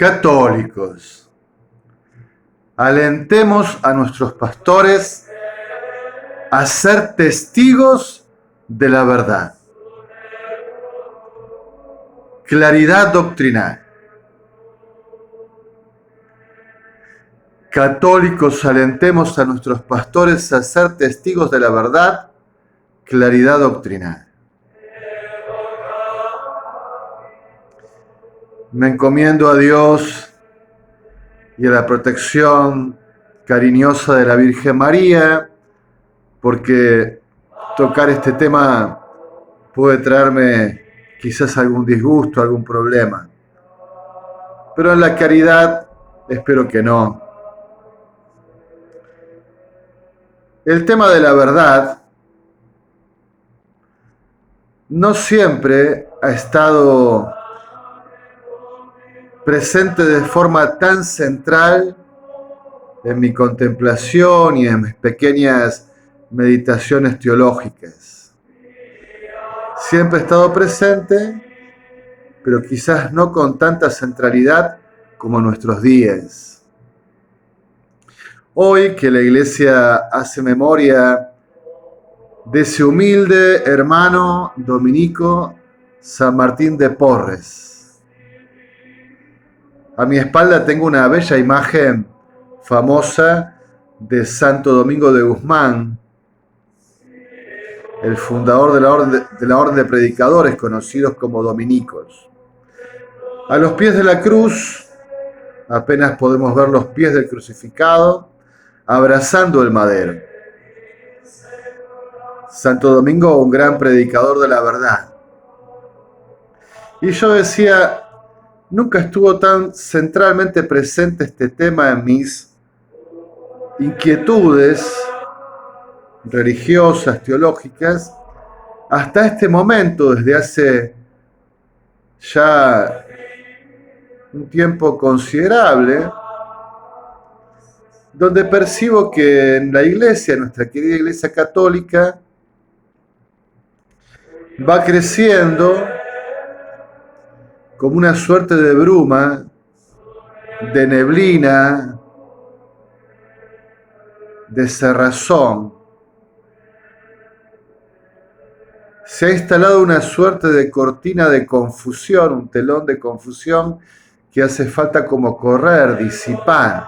Católicos, alentemos a nuestros pastores a ser testigos de la verdad. Claridad doctrinal. Católicos, alentemos a nuestros pastores a ser testigos de la verdad. Claridad doctrinal. Me encomiendo a Dios y a la protección cariñosa de la Virgen María, porque tocar este tema puede traerme quizás algún disgusto, algún problema. Pero en la caridad espero que no. El tema de la verdad no siempre ha estado presente de forma tan central en mi contemplación y en mis pequeñas meditaciones teológicas. Siempre ha estado presente, pero quizás no con tanta centralidad como en nuestros días. Hoy que la Iglesia hace memoria de ese humilde hermano dominico San Martín de Porres. A mi espalda tengo una bella imagen famosa de Santo Domingo de Guzmán, el fundador de la orden de predicadores conocidos como dominicos. A los pies de la cruz, apenas podemos ver los pies del crucificado, abrazando el madero. Santo Domingo, un gran predicador de la verdad. Y yo decía, nunca estuvo tan centralmente presente este tema en mis inquietudes religiosas, teológicas, hasta este momento, desde hace ya un tiempo considerable, donde percibo que en la Iglesia, nuestra querida Iglesia Católica, va creciendo como una suerte de bruma, de neblina, de cerrazón. Se ha instalado una suerte de cortina de confusión, un telón de confusión que hace falta como correr, disipar,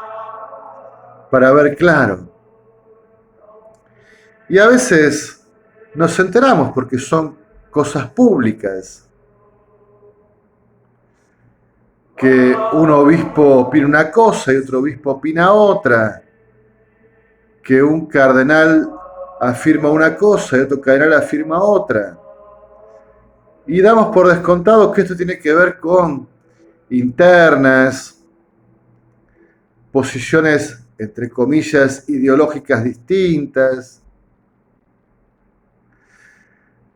para ver claro. Y a veces nos enteramos porque son cosas públicas. Que un obispo opina una cosa y otro obispo opina otra, que un cardenal afirma una cosa y otro cardenal afirma otra. Y damos por descontado que esto tiene que ver con internas, posiciones, entre comillas, ideológicas distintas.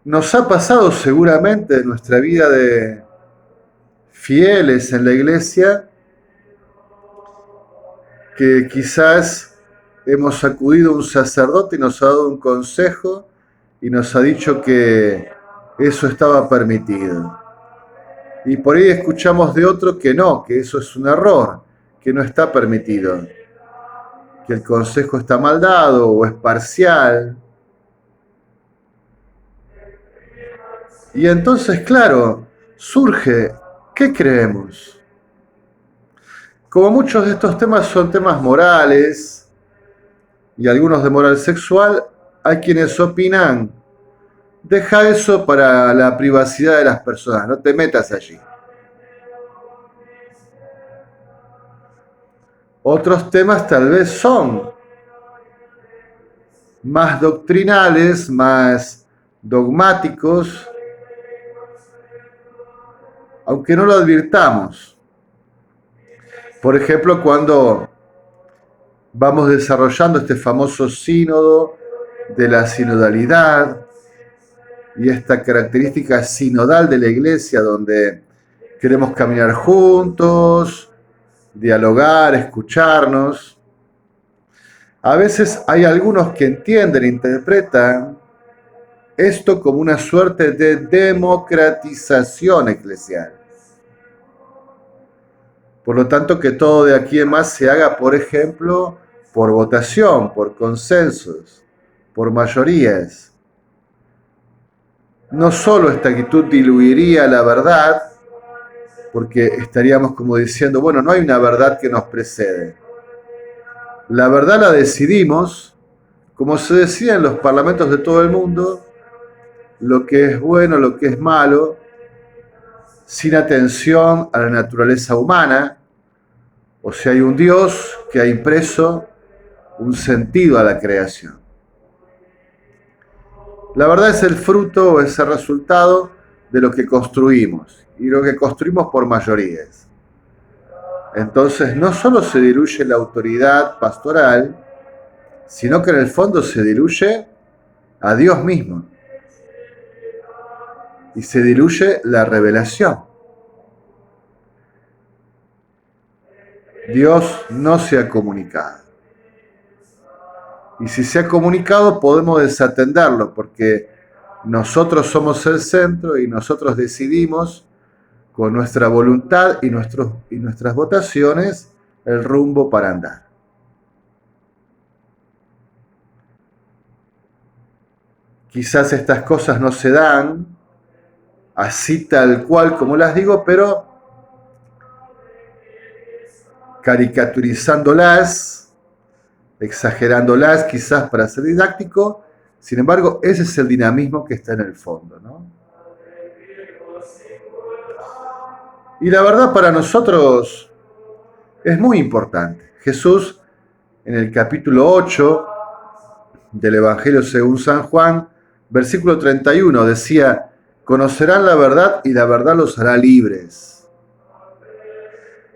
Nos ha pasado seguramente en nuestra vida de fieles en la Iglesia, que quizás hemos acudido a un sacerdote y nos ha dado un consejo y nos ha dicho que eso estaba permitido. Y por ahí escuchamos de otro que no, que eso es un error, que no está permitido, que el consejo está mal dado o es parcial. Y entonces, claro, surge, ¿qué creemos? Como muchos de estos temas son temas morales y algunos de moral sexual, hay quienes opinan, deja eso para la privacidad de las personas, no te metas allí. Otros temas tal vez son más doctrinales, más dogmáticos, aunque no lo advirtamos. Por ejemplo, cuando vamos desarrollando este famoso sínodo de la sinodalidad y esta característica sinodal de la Iglesia, donde queremos caminar juntos, dialogar, escucharnos. A veces hay algunos que entienden e interpretan esto como una suerte de democratización eclesial. Por lo tanto, que todo de aquí en más se haga, por ejemplo, por votación, por consensos, por mayorías. No solo esta actitud diluiría la verdad, porque estaríamos como diciendo, bueno, no hay una verdad que nos precede. La verdad la decidimos, como se decía en los parlamentos de todo el mundo, lo que es bueno, lo que es malo, sin atención a la naturaleza humana, o sea, hay un Dios que ha impreso un sentido a la creación. La verdad es el fruto o es el resultado de lo que construimos, y lo que construimos por mayorías. Entonces no solo se diluye la autoridad pastoral, sino que en el fondo se diluye a Dios mismo. Y se diluye la revelación. Dios no se ha comunicado. Y si se ha comunicado podemos desatenderlo porque nosotros somos el centro y nosotros decidimos con nuestra voluntad y nuestras votaciones el rumbo para andar. Quizás estas cosas no se dan así tal cual como las digo, pero caricaturizándolas, exagerándolas quizás para ser didáctico. Sin embargo, ese es el dinamismo que está en el fondo, ¿no? Y la verdad para nosotros es muy importante. Jesús, en el capítulo 8 del Evangelio según San Juan, versículo 31, decía, conocerán la verdad y la verdad los hará libres.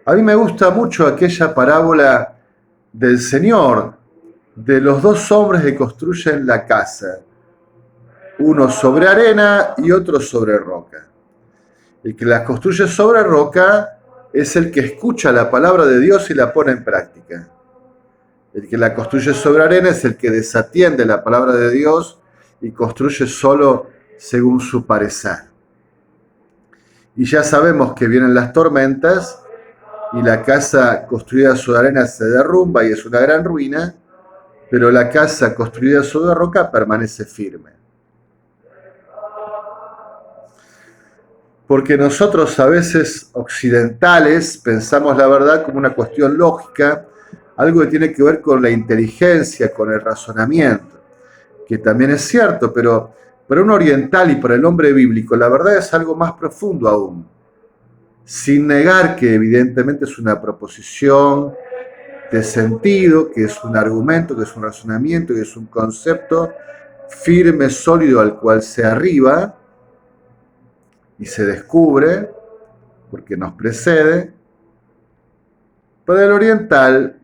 A mí me gusta mucho aquella parábola del Señor, de los dos hombres que construyen la casa, uno sobre arena y otro sobre roca. El que la construye sobre roca es el que escucha la palabra de Dios y la pone en práctica. El que la construye sobre arena es el que desatiende la palabra de Dios y construye solo según su parecer. Y ya sabemos que vienen las tormentas y la casa construida sobre arena se derrumba y es una gran ruina, pero la casa construida sobre roca permanece firme. Porque nosotros a veces occidentales pensamos la verdad como una cuestión lógica, algo que tiene que ver con la inteligencia, con el razonamiento, que también es cierto, pero para un oriental y para el hombre bíblico la verdad es algo más profundo aún, sin negar que evidentemente es una proposición de sentido, que es un argumento, que es un razonamiento, que es un concepto firme, sólido al cual se arriba y se descubre, porque nos precede. Para el oriental,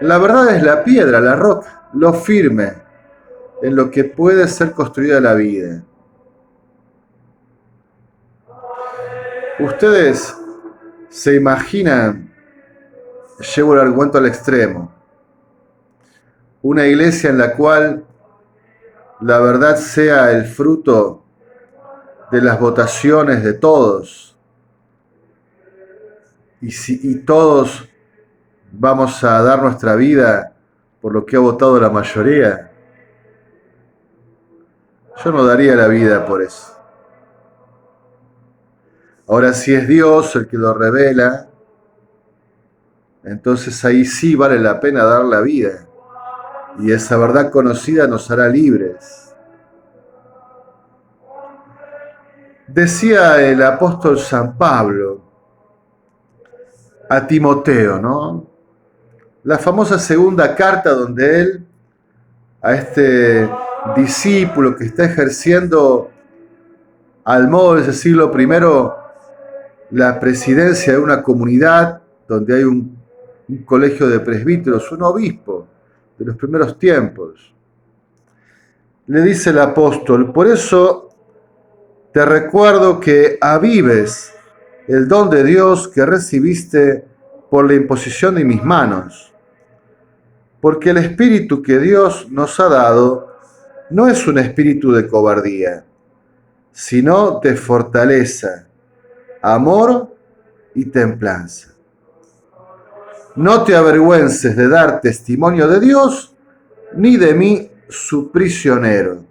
la verdad es la piedra, la roca, lo firme, en lo que puede ser construida la vida. Ustedes se imaginan, llevo el argumento al extremo, una iglesia en la cual la verdad sea el fruto de las votaciones de todos, y todos vamos a dar nuestra vida por lo que ha votado la mayoría. Yo no daría la vida por eso. Ahora, si es Dios el que lo revela, entonces ahí sí vale la pena dar la vida, y esa verdad conocida nos hará libres. Decía el apóstol San Pablo a Timoteo, ¿no? La famosa segunda carta donde él, a este discípulo que está ejerciendo al modo de ese siglo I la presidencia de una comunidad donde hay un colegio de presbíteros, un obispo de los primeros tiempos, le dice el apóstol, por eso te recuerdo que avives el don de Dios que recibiste por la imposición de mis manos, porque el espíritu que Dios nos ha dado no es un espíritu de cobardía, sino de fortaleza, amor y templanza. No te avergüences de dar testimonio de Dios, ni de mí, su prisionero.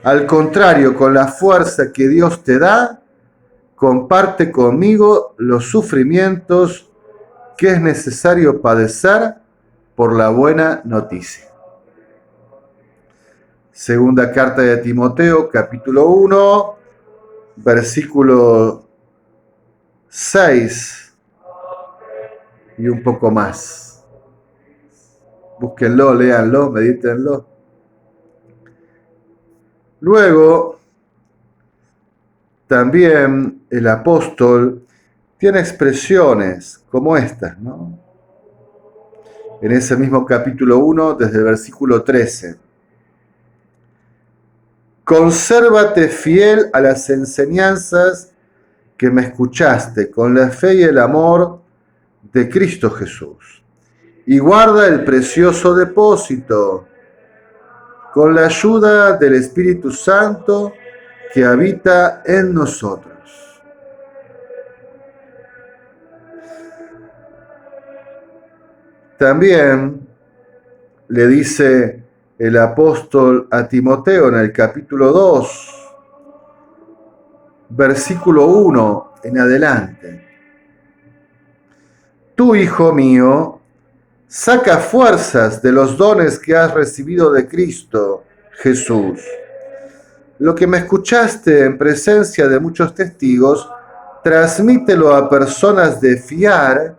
Al contrario, con la fuerza que Dios te da, comparte conmigo los sufrimientos que es necesario padecer por la buena noticia. Segunda carta de Timoteo, capítulo 1, versículo 6 y un poco más. Búsquenlo, léanlo, medítenlo. Luego, también el apóstol tiene expresiones como estas, ¿no? En ese mismo capítulo 1, desde el versículo 13. Consérvate fiel a las enseñanzas que me escuchaste, con la fe y el amor de Cristo Jesús. Y guarda el precioso depósito con la ayuda del Espíritu Santo que habita en nosotros. También le dice el apóstol a Timoteo en el capítulo 2, versículo 1 en adelante. Tú, hijo mío, saca fuerzas de los dones que has recibido de Cristo Jesús. Lo que me escuchaste en presencia de muchos testigos, transmítelo a personas de fiar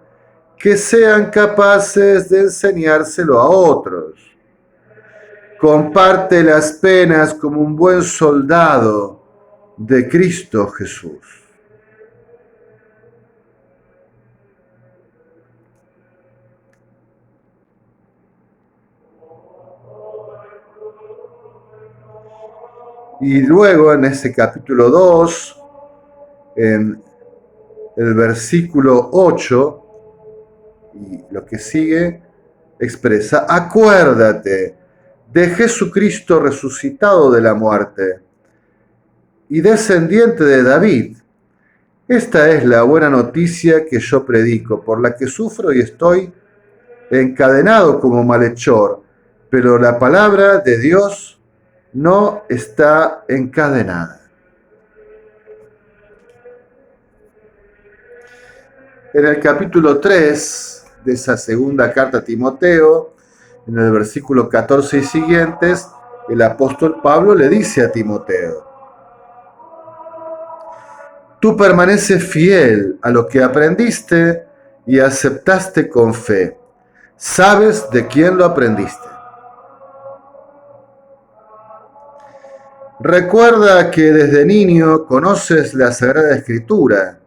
que sean capaces de enseñárselo a otros. Comparte las penas como un buen soldado de Cristo Jesús. Y luego en ese capítulo 2, en el versículo 8, y lo que sigue, expresa: acuérdate de Jesucristo resucitado de la muerte y descendiente de David. Esta es la buena noticia que yo predico, por la que sufro y estoy encadenado como malhechor, pero la palabra de Dios no está encadenada. En el capítulo 3 de esa segunda carta a Timoteo, en el versículo 14 y siguientes, el apóstol Pablo le dice a Timoteo: tú permaneces fiel a lo que aprendiste y aceptaste con fe. ¿Sabes de quién lo aprendiste? Recuerda que desde niño conoces la Sagrada Escritura,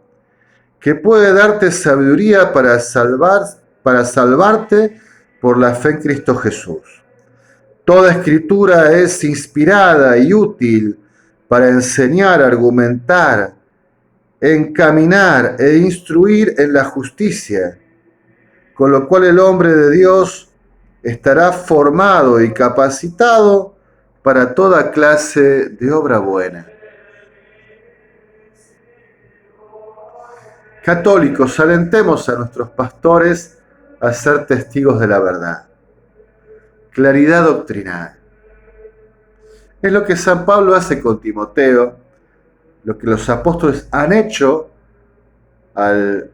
que puede darte sabiduría para salvarte por la fe en Cristo Jesús. Toda Escritura es inspirada y útil para enseñar, argumentar, encaminar e instruir en la justicia, con lo cual el hombre de Dios estará formado y capacitado para toda clase de obra buena. Católicos, alentemos a nuestros pastores a ser testigos de la verdad. Claridad doctrinal. Es lo que San Pablo hace con Timoteo, lo que los apóstoles han hecho al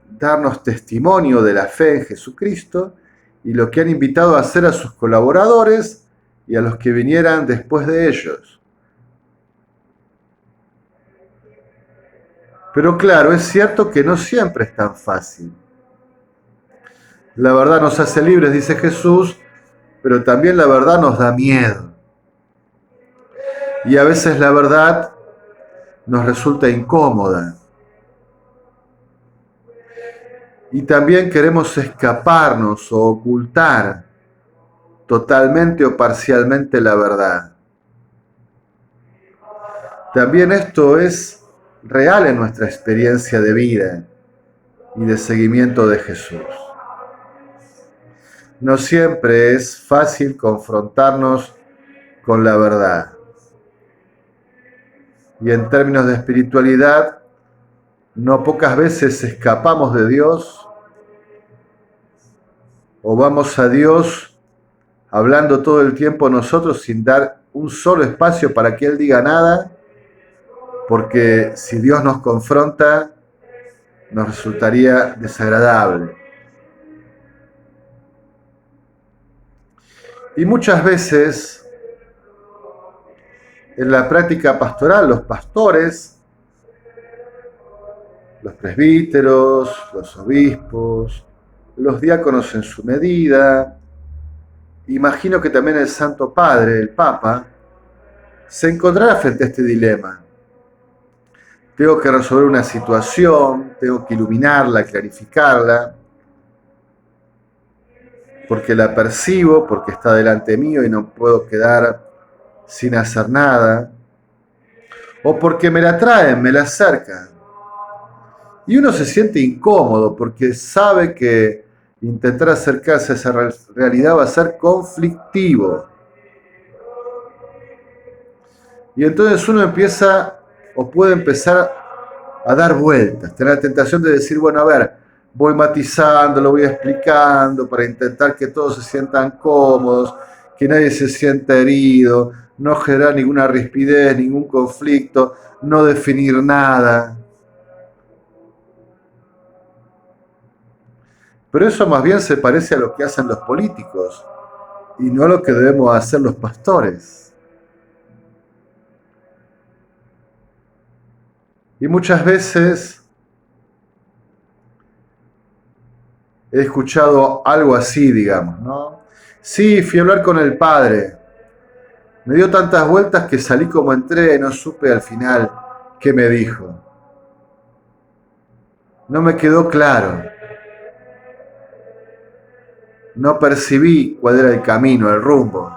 darnos testimonio de la fe en Jesucristo y lo que han invitado a hacer a sus colaboradores y a los que vinieran después de ellos. Pero claro, es cierto que no siempre es tan fácil. La verdad nos hace libres, dice Jesús, pero también la verdad nos da miedo. Y a veces la verdad nos resulta incómoda. Y también queremos escaparnos o ocultar totalmente o parcialmente la verdad. También esto es real en nuestra experiencia de vida y de seguimiento de Jesús. No siempre es fácil confrontarnos con la verdad. Y en términos de espiritualidad, No pocas veces escapamos de Dios o vamos a Dios hablando todo el tiempo nosotros sin dar un solo espacio para que Él diga nada, porque si Dios nos confronta, nos resultaría desagradable. Y muchas veces en la práctica pastoral, los pastores, los presbíteros, los obispos, los diáconos en su medida, imagino que también el Santo Padre, el Papa, se encontrará frente a este dilema. Tengo que resolver una situación, tengo que iluminarla, clarificarla, porque la percibo, porque está delante mío y no puedo quedar sin hacer nada, o porque me la traen, me la acercan. Y uno se siente incómodo porque sabe que intentar acercarse a esa realidad va a ser conflictivo. Y entonces uno empieza o puede empezar a dar vueltas, tener la tentación de decir, bueno, a ver, voy matizando, lo voy explicando para intentar que todos se sientan cómodos, que nadie se sienta herido, no generar ninguna rispidez, ningún conflicto, no definir nada. Pero eso más bien se parece a lo que hacen los políticos y no a lo que debemos hacer los pastores. Y muchas veces he escuchado algo así, digamos, ¿no? Sí, fui a hablar con el padre. Me dio tantas vueltas que salí como entré, no supe al final qué me dijo. No me quedó claro. No percibí cuál era el camino, el rumbo.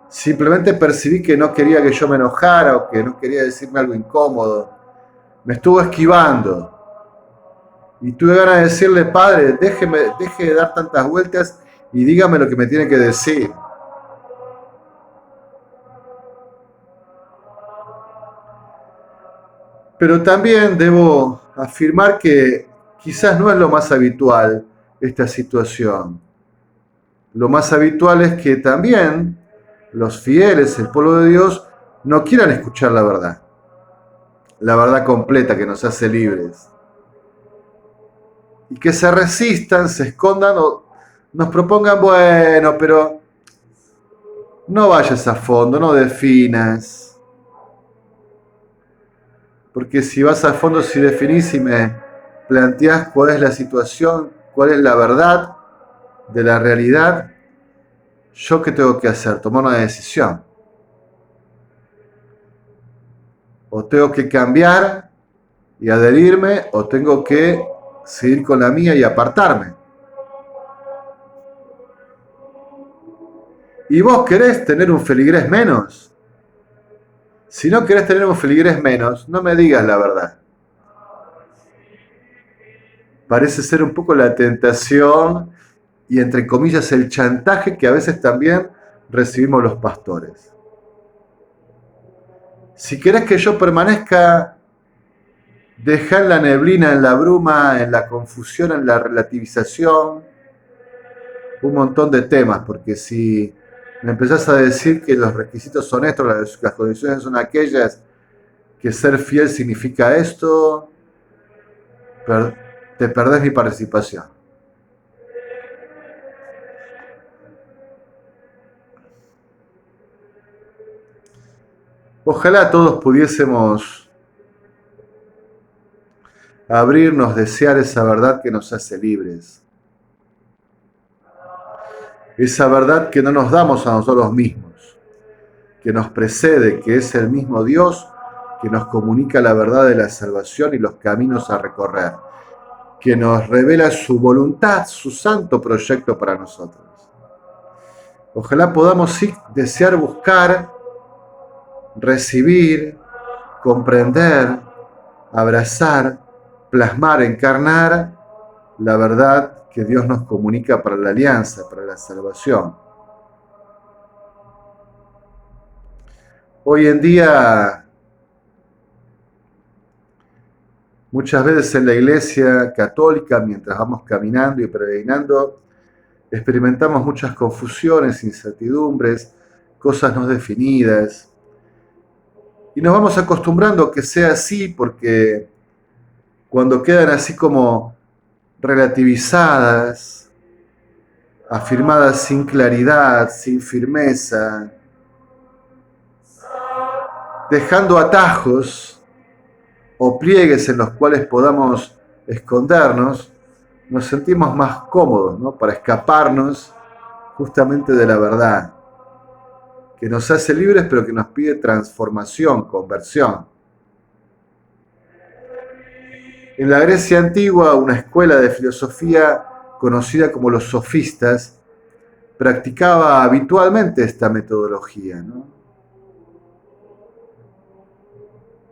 Simplemente percibí que no quería que yo me enojara o que no quería decirme algo incómodo. Me estuvo esquivando. Y tuve ganas de decirle, padre, deje de dar tantas vueltas y dígame lo que me tiene que decir. Pero también debo afirmar que quizás no es lo más habitual esta situación. Lo más habitual es que también los fieles, el pueblo de Dios, no quieran escuchar la verdad completa que nos hace libres. Y que se resistan, se escondan o nos propongan, bueno, pero no vayas a fondo, no definas. Porque si vas a fondo, si definís y me planteás cuál es la situación, cuál es la verdad de la realidad, ¿yo qué tengo que hacer? Tomar una decisión. O tengo que cambiar y adherirme, o tengo que seguir con la mía y apartarme. ¿Y vos querés tener un feligrés menos? Si no querés tener un feligrés menos, no me digas la verdad. Parece ser un poco la tentación y entre comillas el chantaje que a veces también recibimos los pastores. Si querés que yo permanezca, dejá en la neblina, en la bruma, en la confusión, en la relativización, un montón de temas, porque si me empezás a decir que los requisitos son estos, las condiciones son aquellas, que ser fiel significa esto, te perdés mi participación. Ojalá todos pudiésemos abrirnos, desear esa verdad que nos hace libres. Esa verdad que no nos damos a nosotros mismos, que nos precede, que es el mismo Dios que nos comunica la verdad de la salvación y los caminos a recorrer, que nos revela su voluntad, su santo proyecto para nosotros. Ojalá podamos sí desear buscar, recibir, comprender, abrazar, plasmar, encarnar la verdad que Dios nos comunica para la alianza, para la salvación. Hoy en día Muchas veces en la iglesia católica, mientras vamos caminando y peregrinando, experimentamos muchas confusiones, incertidumbres, cosas no definidas. Y nos vamos acostumbrando a que sea así porque cuando quedan así como relativizadas, afirmadas sin claridad, sin firmeza, dejando atajos o pliegues en los cuales podamos escondernos, nos sentimos más cómodos, ¿no? Para escaparnos justamente de la verdad, que nos hace libres pero que nos pide transformación, conversión. En la Grecia antigua, una escuela de filosofía conocida como los sofistas practicaba habitualmente esta metodología, ¿no?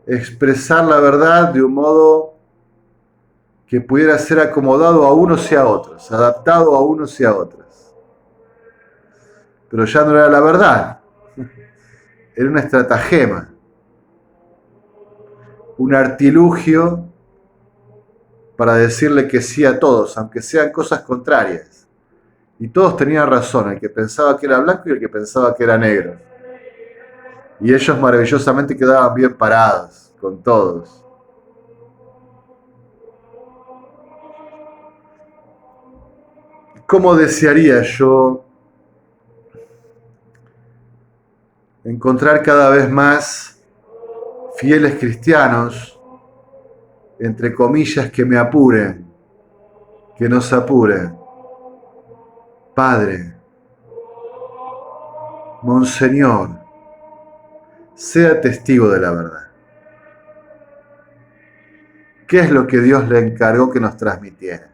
Expresar la verdad de un modo que pudiera ser acomodado a unos y a otros, adaptado a unos y a otros. Pero ya no era la verdad, era una estratagema, un artilugio para decirle que sí a todos, aunque sean cosas contrarias. Y todos tenían razón, el que pensaba que era blanco y el que pensaba que era negro. Y ellos maravillosamente quedaban bien parados con todos. ¿Cómo desearía yo encontrar cada vez más fieles cristianos, entre comillas, que me apuren, que nos apuren? Padre, Monseñor, sea testigo de la verdad. ¿Qué es lo que Dios le encargó que nos transmitiera?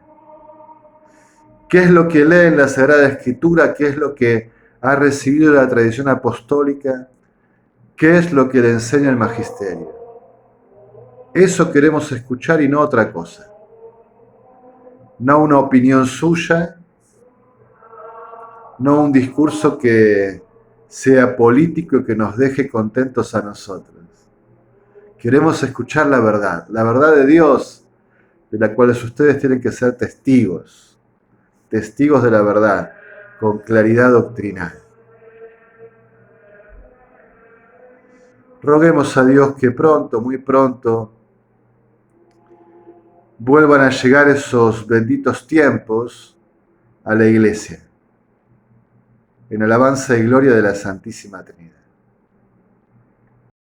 ¿Qué es lo que lee en la Sagrada Escritura? ¿Qué es lo que ha recibido de la tradición apostólica? ¿Qué es lo que le enseña el magisterio? Eso queremos escuchar y no otra cosa. No una opinión suya, no un discurso que sea político y que nos deje contentos a nosotros. Queremos escuchar la verdad de Dios, de la cual ustedes tienen que ser testigos, testigos de la verdad, con claridad doctrinal. Roguemos a Dios que pronto, muy pronto, vuelvan a llegar esos benditos tiempos a la Iglesia, en alabanza y gloria de la Santísima Trinidad.